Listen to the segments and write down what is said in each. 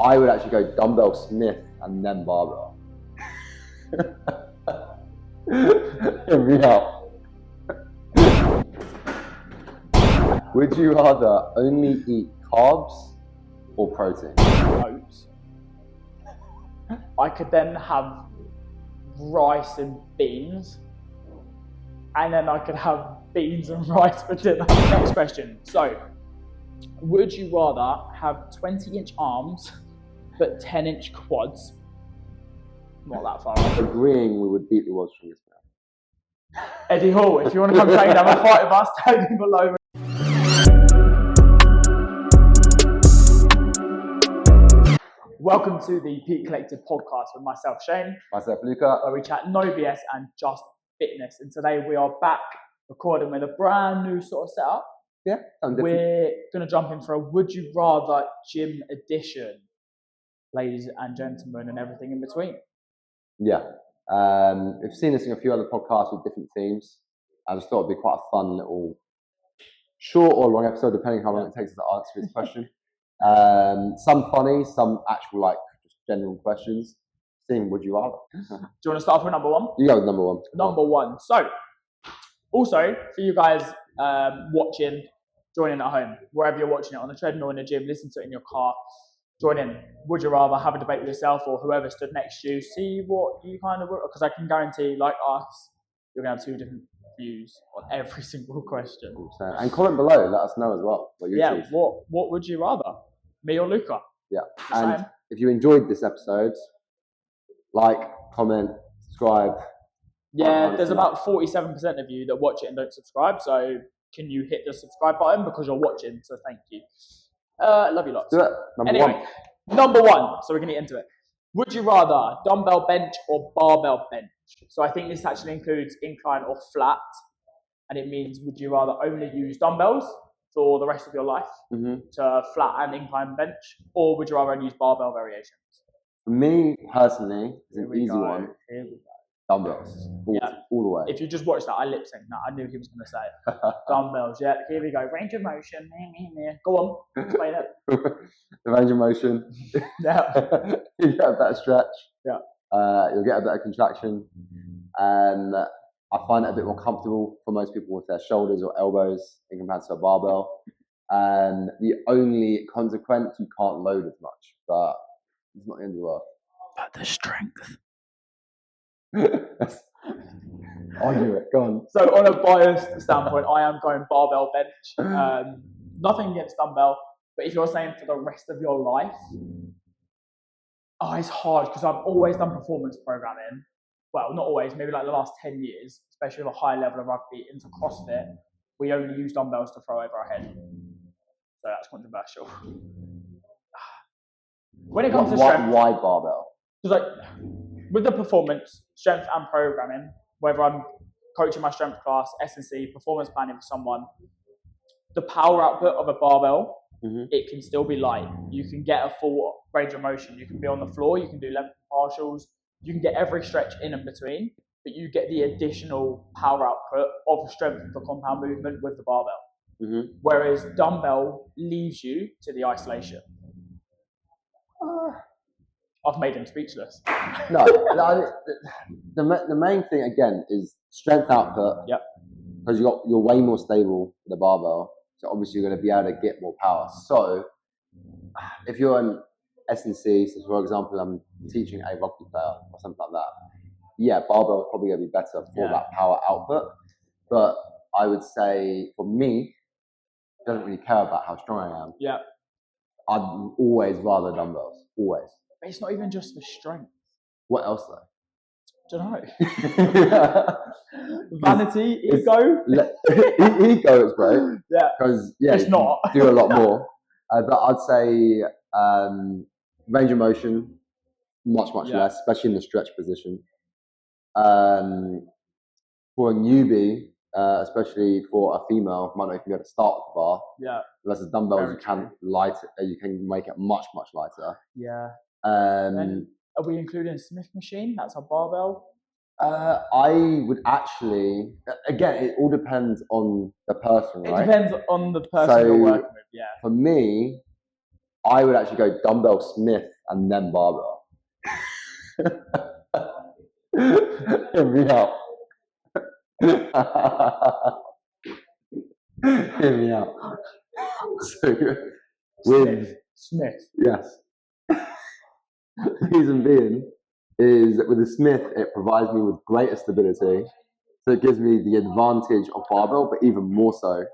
I would actually go dumbbell Smith and then barbell. Hear me out. Would you rather only eat carbs or protein? Oats. I could then have rice and beans, and then I could have beans and rice for dinner. Next question. So, would you rather have 20-inch arms but 10-inch quads? Not that far off. Agreeing we would beat the world's strongest man. Eddie Hall, if you want to come train and have a fight with us, tag him below. Welcome to the Peak Collective podcast with myself, Shane. Myself, Luca. Where we chat no BS and just fitness. And today we are back recording with a brand new sort of setup. Yeah, we're going to jump in for a Would You Rather gym edition, ladies and gentlemen, and everything in between. Yeah. We've seen this in a few other podcasts with different teams. I just thought it'd be quite a fun little short or long episode, depending how long it takes us to answer this question. Some funny, some actual just general questions. Seeing would you rather? Do you want to start with number one? You go with number one. Number one. So, also for you guys watching, joining at home, wherever you're watching it, on the treadmill, in the gym, listen to it in your car, join in. Would you rather have a debate with yourself or whoever stood next to you? See what you kind of, because I can guarantee, like us, you're going to have two different views on every single question. And comment below, let us know as well. What you choose. What would you rather? Me or Luca? Yeah. And if you enjoyed this episode, like, comment, subscribe. Yeah, there's about 47% of you that watch it and don't subscribe. So can you hit the subscribe button because you're watching? So thank you. Love you lots. Do it. Number one. So we're going to get into it. Would you rather dumbbell bench or barbell bench? So I think this actually includes incline or flat. And it means would you rather only use dumbbells for the rest of your life to flat and incline bench, or would you rather use barbell variations? For me personally, it's an easy one. Here we go. Dumbbells, all the way. If you just watched that, I lip synced that. I knew he was going to say it. Dumbbells, yeah. Here we go. Range of motion. Go on, explain it. The range of motion. Yeah. You get a better stretch. Yeah. You'll get a better contraction. And I find it a bit more comfortable for most people with their shoulders or elbows in comparison to a barbell. And the only consequence, you can't load as much, but it's not the end of the world. But the strength. Argue it, go on. So on a biased standpoint, I am going barbell bench. Nothing against dumbbell, but if you're saying for the rest of your life, it's hard because I've always done performance programming. Well, not always, maybe like the last 10 years, especially with a high level of rugby into CrossFit, we only use dumbbells to throw over our head. So that's controversial. When it comes to strength, why barbell? because with the performance, strength and programming, whether I'm coaching my strength class, S&C, performance planning for someone, the power output of a barbell, it can still be light. You can get a full range of motion. You can be on the floor. You can do length partials. You can get every stretch in and between, but you get the additional power output of strength for compound movement with the barbell. Whereas dumbbell leaves you to the isolation. I've made him speechless. No, the main thing again is strength output. Yep. Because you're way more stable with the barbell, so obviously you're going to be able to get more power. So if you're an S&C, so for example, I'm teaching a rugby player or something like that. Yeah, barbell is probably going to be better for that power output. But I would say for me, it doesn't really care about how strong I am. Yeah. I'd always rather dumbbells. Always. But it's not even just the strength. What else though? Don't know. Vanity, ego. Ego is great. Yeah. Because it's not. do a lot more. But I'd say range of motion, much less, especially in the stretch position. For a newbie, especially for a female, might not even be able to start with the bar. Yeah. Versus dumbbells, you can make it much lighter. Yeah. And are we including Smith machine? That's a barbell. I would actually, again, it all depends on the person, right? It depends on the person you're working with. Yeah. For me, I would actually go dumbbell Smith and then barbell. Hear me out. Hear me out. So, Smith. Yes. Reason being is that with the Smith, it provides me with greater stability. So it gives me the advantage of barbell, but even more so.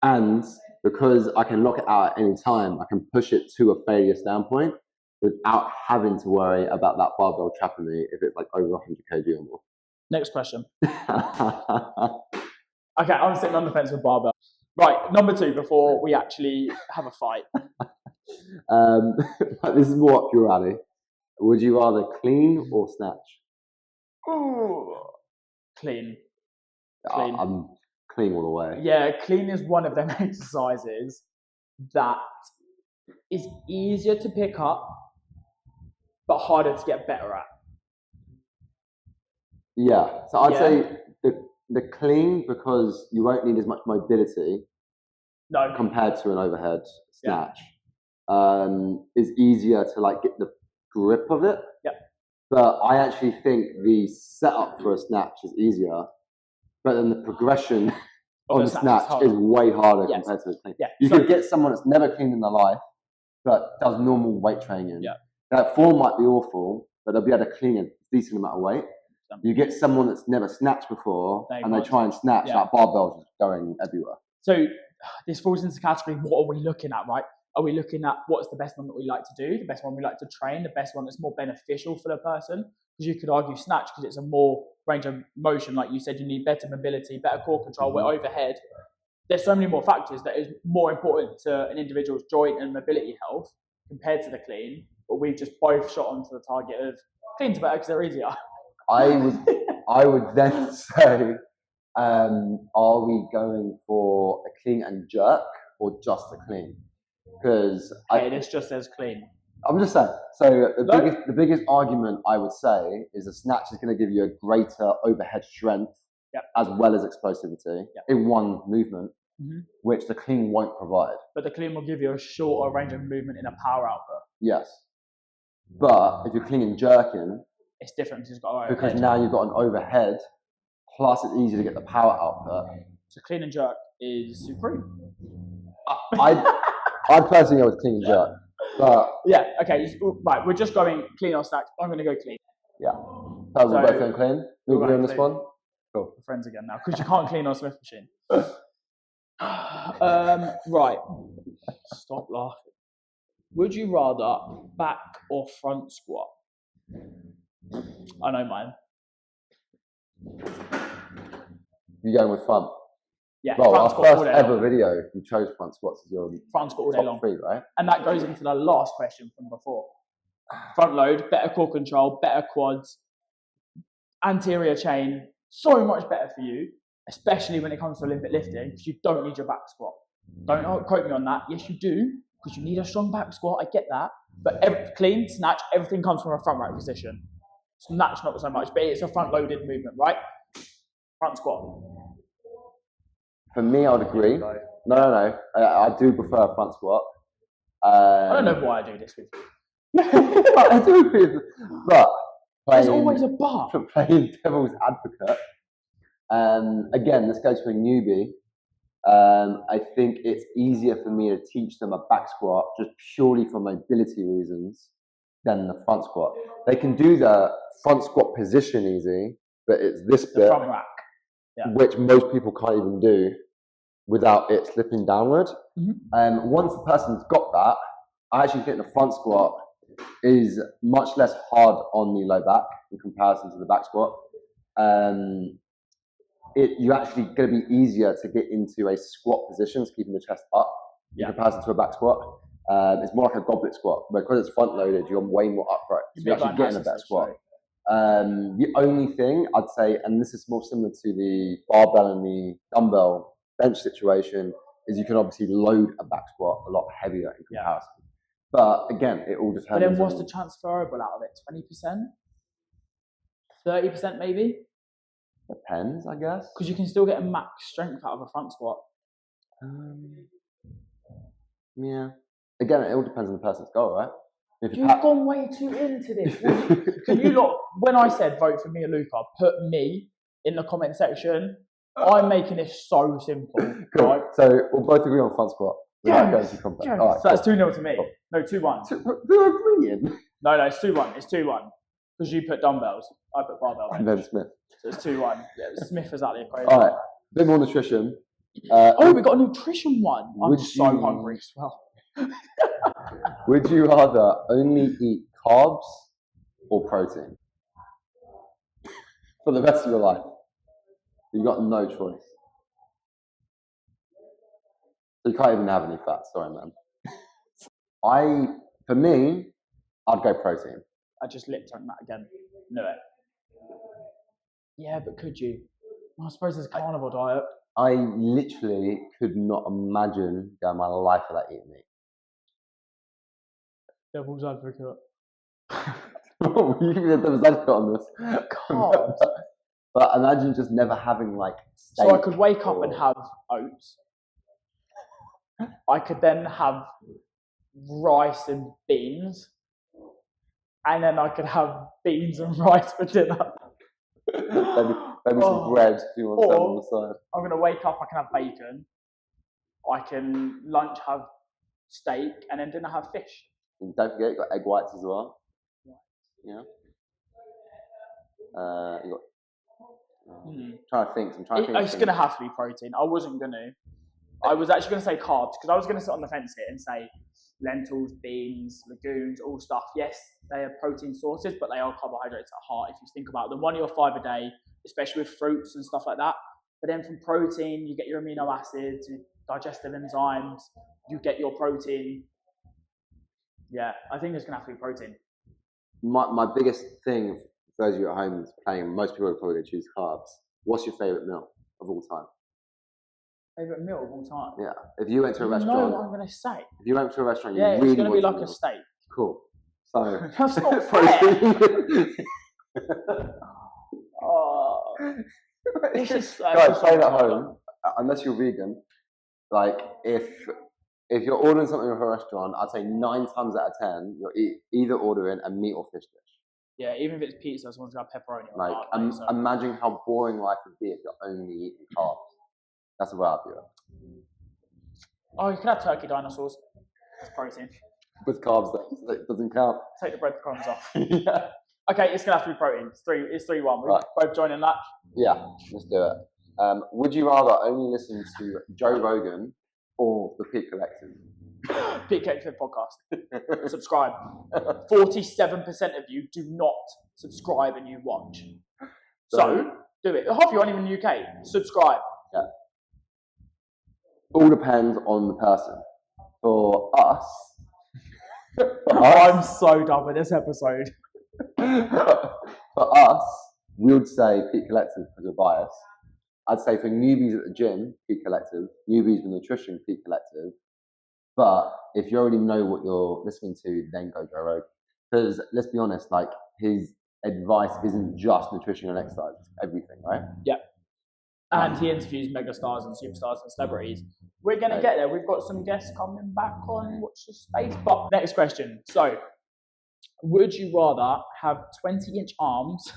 And because I can lock it out at any time, I can push it to a failure standpoint without having to worry about that barbell trapping me if it's like over 100 kg or more. Next question. Okay, I'm sitting on the fence with barbell. Right, number 2 before we actually have a fight. This is more up your alley. Would you rather clean or snatch? Ooh. Clean. I'm clean all the way. Yeah, clean is one of them exercises that is easier to pick up, but harder to get better at. Yeah, so I'd say the clean, because you won't need as much mobility compared to an overhead snatch, is easier to like get the grip of it. Yeah. But I actually think the setup for a snatch is easier, but then the progression of the snatch is way harder compared to the clean. Yeah. You could get someone that's never cleaned in their life, but does normal weight training. Yeah. That form might be awful, but they'll be able to clean a decent amount of weight. You get someone that's never snatched before, and they try and snatch, that barbell's just going everywhere. So this falls into the category, what are we looking at, right? Are we looking at what's the best one that we like to do, the best one we like to train, the best one that's more beneficial for the person? Because you could argue snatch because it's a more range of motion. Like you said, you need better mobility, better core control, we're overhead. There's so many more factors that is more important to an individual's joint and mobility health compared to the clean. But we've just both shot onto the target of clean's better because they're easier. I would then say, are we going for a clean and jerk or just a clean? Because it just says clean. I'm just saying. So the biggest argument I would say is a snatch is going to give you a greater overhead strength as well as explosivity in one movement, which the clean won't provide. But the clean will give you a shorter range of movement in a power output. Yes. But if you're clean and jerking, it's different because now you've got an overhead, plus it's easy to get the power output. So clean and jerk is supreme. I'd personally go with clean and jerk. But okay, right, we're just going clean or snatch. I'm going to go clean. Yeah. So we're both going clean? We're doing this one? Cool. We're friends again now, because you can't clean on a Smith machine. Right. Stop laughing. Would you rather back or front squat? I know mine. You going with front? Yeah. Well, our first ever video, you chose front squats as your front squat all day long. 3, right? And that goes into the last question from before. Front load, better core control, better quads, anterior chain, so much better for you, especially when it comes to Olympic lifting, because you don't need your back squat. Don't quote me on that. Yes, you do, because you need a strong back squat. I get that. But clean, snatch, everything comes from a front right position. Snatch, not so much, but it's a front loaded movement, right? Front squat. For me, I would agree. No. I do prefer a front squat. I don't know why I do this with you. I do, but there's always a but. Playing devil's advocate. Again, let's go to a newbie. I think it's easier for me to teach them a back squat just purely for mobility reasons than the front squat. They can do the front squat position easy, but it's this bit, front rack. Which most people can't even do without it slipping downward. Once the person's got that, I actually think the front squat is much less hard on the low back in comparison to the back squat. You're actually going to be easier to get into a squat position, so keeping the chest up in comparison to a back squat. It's more like a goblet squat, but because it's front loaded, you're way more upright. So you're actually getting a better squat. The only thing I'd say, and this is more similar to the barbell and the dumbbell bench situation, is you can obviously load a back squat a lot heavier in comparison. But again, it all depends. But then what's the transferable out of it? 20%? 30% maybe? Depends, I guess. Because you can still get a max strength out of a front squat. Yeah. again, it all depends on the person's goal, right? If You've gone way too into this. Can you lot, when I said vote for me and Luca, put me in the comment section. I'm making this so simple. Cool. Right? So we'll both agree on front squat. Yeah. Going to combat. Yeah. Right, So that's cool. 2-0 to me. Cool. No, 2-1. We're agreeing. No, it's 2-1. It's 2-1. Because you put dumbbells. I put barbell. And then Smith. So it's 2-1. Yeah, Smith is out the equation. All right. A bit more nutrition. Oh, we got a nutrition one. I'm Would so you- hungry as well. Would you rather only eat carbs or protein for the rest of your life? You've got no choice. You can't even have any fat. Sorry, man. For me, I'd go protein. I just lipped on that again. Knew it. Yeah, but could you? I suppose there's a carnivore diet. I literally could not imagine going my life without eating meat. Devil's advocate. You can be a devil's advocate on this. Carbs. But imagine just never having like steak. So I could wake up and have oats. I could then have rice and beans. And then I could have beans and rice for dinner. maybe some bread if you want some on the side. I'm going to wake up, I can have bacon. I can lunch have steak, and then dinner have fish. And don't forget, you've got egg whites as well. Yeah. You got. Trying to think. It's going to have to be protein. I wasn't going to. I was actually going to say carbs because I was going to sit on the fence here and say lentils, beans, legumes, all stuff. Yes, they are protein sources, but they are carbohydrates at heart. If you think about them, 1 or 5 a day, especially with fruits and stuff like that. But then from protein, you get your amino acids, your digestive enzymes, you get your protein. Yeah, I think it's going to have to be protein. My biggest thing for those of you at home is playing. Most people are probably going to choose carbs. What's your favourite meal of all time? Favourite meal of all time? Yeah. If you went to a You restaurant. know what I'm going to say. If you went to a restaurant, you Yeah, really it's going to be wanted like a meal. steak. Cool. So. That's not fair. Oh, this is so Guys, playing at home, unless you're vegan, like if you're ordering something from a restaurant, I'd say 9 times out of 10, you're either ordering a meat or fish dish. Yeah, even if it's pizza, someone's got pepperoni. Like, imagine how boring life would be if you're only eating carbs. That's the way I view it. Oh, you can have turkey dinosaurs. It's protein. With carbs, that doesn't count. Take the breadcrumbs off. Yeah. Okay, it's going to have to be protein. It's 3-1. We're Right. both joining that. Yeah, let's do it. Would you rather only listen to Joe Rogan or the Peak Collective? Peak Collective podcast. Subscribe. 47% of you do not subscribe and you watch. So, do it. Half of you aren't even in the UK. Subscribe. Yeah. All depends on the person. For us, I'm so done with this episode. for us, we would say Peak Collective because we're biased. I'd say for newbies at the gym, Peak Collective. Newbies with nutrition, Peak Collective. But if you already know what you're listening to, then go Joe Rogan. Because let's be honest, like his advice isn't just nutrition and exercise; it's everything, right? Yeah. And he interviews megastars and superstars and celebrities. We're going to get there. We've got some guests coming back on Watch the Space. But next question. So, would you rather have 20-inch arms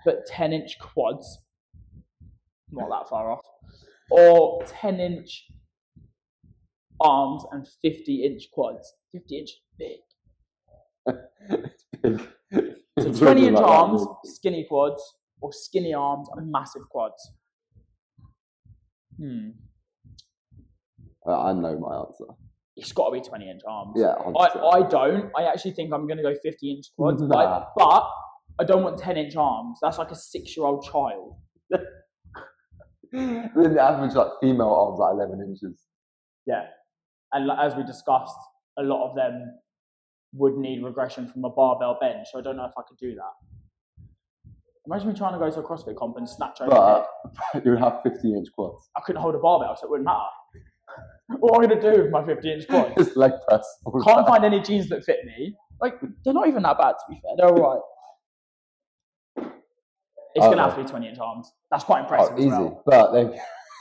but 10-inch quads? Not that far off. Or 10-inch arms and 50-inch quads? 50-inch big. It's big. So It's 20-inch like arms, that. skinny quads, or skinny arms and massive quads? I know my answer. It's got to be 20-inch arms. Yeah, I don't. I actually think I'm going to go 50-inch quads. Nah. But I don't want 10-inch arms. That's like a 6-year-old child. Then the average like female arms like 11 inches. Yeah. And as we discussed, a lot of them would need regression from a barbell bench. So I don't know if I could do that. Imagine me trying to go to a CrossFit comp and snatch over But head. you would have 50-inch quads. I couldn't hold a barbell, so it wouldn't matter. What am I going to do with my 50-inch quads? Just leg press. Can't find any jeans that fit me. Like, they're not even that bad, to be fair. They're all right. It's going to have to be 20-inch arms. That's quite impressive as easy. well. But then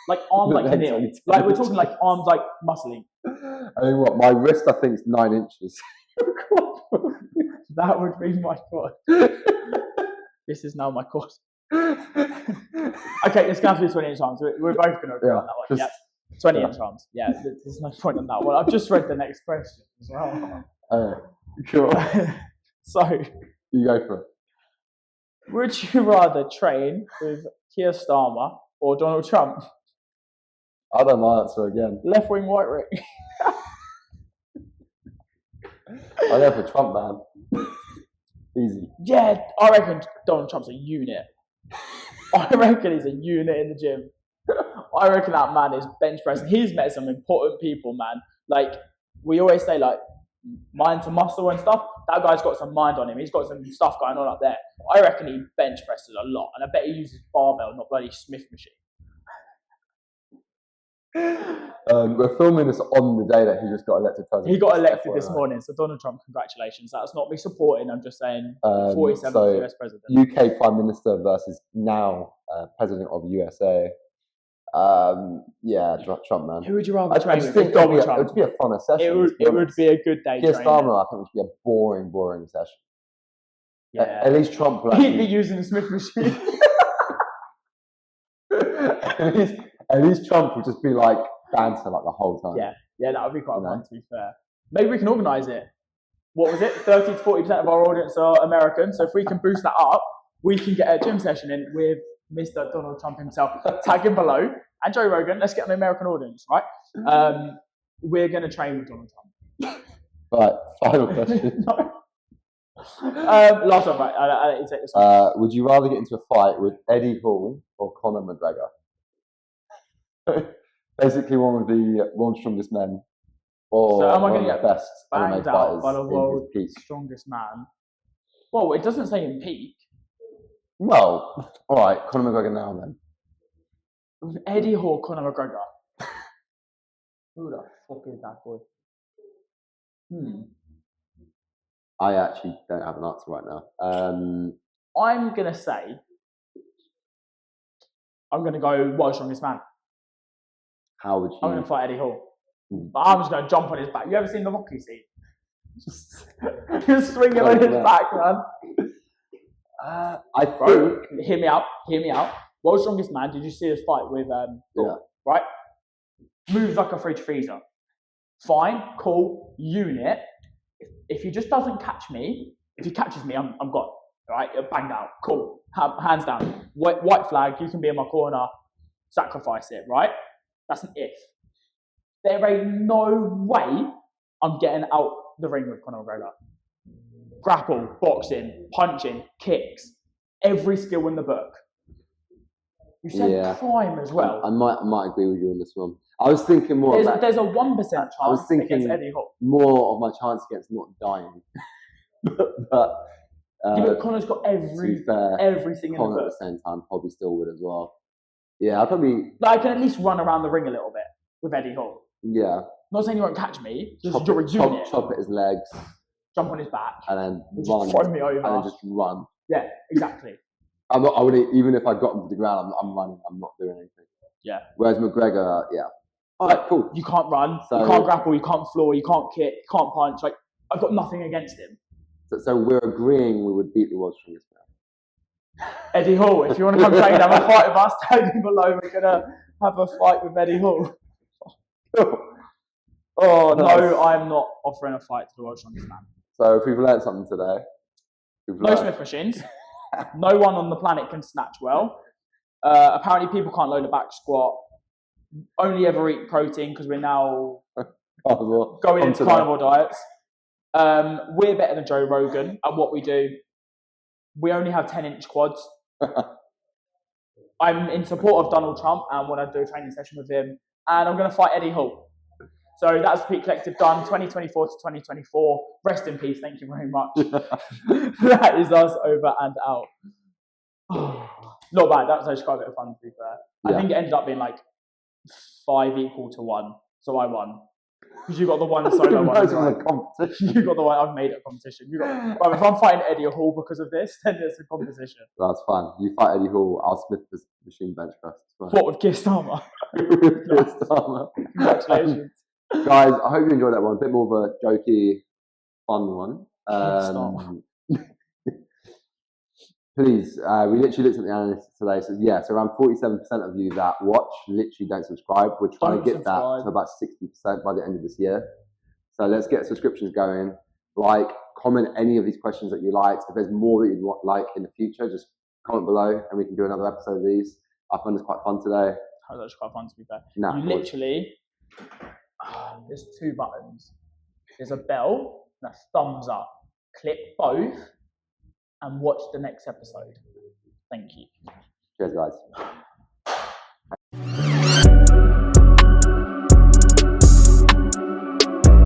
like arms like That's nil. only 10 Like we're talking inches. like arms like muscling. I mean, what? My wrist, I think, is 9 inches. That would be my quad. This is now my quad. Okay, it's going to be 20-inch arms. We're both going to agree on that one. Yeah, 20-inch arms. Yeah, there's no point on that one. I've just read the next question as well. Cool. So, You go for it. would you rather train with Keir Starmer or Donald Trump? I don't my answer again. Left wing, right wing. I go for Trump, man. Easy. Yeah, I reckon Donald Trump's a unit. I reckon he's a unit in the gym. I reckon that man is bench pressing. He's met some important people, man. Like, we always say, like, mind to muscle and stuff. That guy's got some mind on him. He's got some stuff going on up there. I reckon he bench presses a lot. And I bet he uses barbell, not bloody Smith machine. We're filming this on the day that he just got elected president. He got elected this morning, so Donald Trump, congratulations. That's not me supporting, I'm just saying 47th US president. UK Prime Minister versus now President of USA. Yeah, Trump, man. Who would you rather I train just with? think Donald Trump. it would be a funner session. It would be a good day. Keir Starmer, I think, would be a boring session. Yeah. At least Trump will He'd be using the Smith machine. at least Trump would just be like banter like the whole time. Yeah, that would be quite fun, to be fair. Maybe we can organise it. What was it? 30 to 40% of our audience are American, so if we can boost that up, we can get a gym session in with Mr. Donald Trump himself. Tag him below. And Joe Rogan, let's get an American audience, right? We're going to train with Donald Trump. Right, final question. Last one, right? I'll let you take this one. Would you rather get into a fight with Eddie Hall or Conor McGregor? Basically, one of the world's strongest men, or so am I one going of to the get best MMA banged out fighters by the in his world's peak? strongest man? Well, it doesn't say in peak. Well, all right, Conor McGregor now then. With Eddie Hall, Conor McGregor. Who the fuck is that boy? I actually don't have an answer right now. I'm going to say, I'm going to go world's strongest man. How would you? I'm going to fight Eddie Hall. But I'm just going to jump on his back. You ever seen the Rocky scene? Just swinging on his back, man. I think. Hear me out. World's strongest man. Did you see his fight with Yeah. Right? Moves like a fridge freezer. Fine, cool, unit. If he just doesn't catch me, if he catches me, I'm gone. Right? Banged out. Cool. Hands down. White flag. You can be in my corner. Sacrifice it. Right? That's an if. There ain't no way I'm getting out the ring with Conor McGregor. Grapple, boxing, punching, kicks, every skill in the book. You said prime as well. I might agree with you on this one. I was thinking more. There's a 1% chance against Eddie Hall. More of my chance against not dying. but Conor's got everything in the Conor book. at the same time probably still would as well. Yeah, I probably. Like, I can at least run around the ring a little bit with Eddie Hall. Yeah. Not saying you won't catch me. Just chop at his legs. Jump on his back. And then run. Throw me over. And then just run. Yeah, exactly. I wouldn't, even if I got him to the ground, I'm running. I'm not doing anything. Yeah. Whereas McGregor, all right, cool. You can't run. So, you can't grapple. You can't floor. You can't kick. You can't punch. Like, I've got nothing against him. So we're agreeing we would beat the world's strongest man. Eddie Hall, if you want to come train, have a fight with us, tag him below. We're gonna have a fight with Eddie Hall. Oh no, I'm not offering a fight to the world's strongest man. So if we've learned something today, no Smith machines. No one on the planet can snatch well. Apparently, people can't load a back squat. Only ever eat protein because we're now going into carnivore diets. We're better than Joe Rogan at what we do. We only have 10-inch quads. I'm in support of Donald Trump and want to do a training session with him. And I'm going to fight Eddie Hall. So that's Peak Collective done, 2024 to 2024. Rest in peace. Thank you very much. That is us over and out. Not bad. That was actually quite a bit of fun, to be fair. I think it ended up being like 5 equal to 1. So I won. Because you got the one solo one. Most Right? was a competition. You got the one. I've made it a competition. You got. Right, if I'm fighting Eddie Hall because of this, then it's a competition. That's fine. You fight Eddie Hall, I'll Smith this machine bench press. What with Keir Starmer? Keir Starmer. Congratulations. Guys, I hope you enjoyed that one. A bit more of a jokey, fun one. Please, we literally looked at the analytics today. So yeah, so around 47% of you that watch literally don't subscribe. We're trying to get that to about 60% by the end of this year. So let's get subscriptions going. Like, comment any of these questions that you liked. If there's more that you'd like in the future, just comment below and we can do another episode of these. I found this quite fun today. That was quite fun to be fair. Nah, you literally, there's 2 buttons. There's a bell and a thumbs up. Click both and watch the next episode. Thank you. Cheers, guys.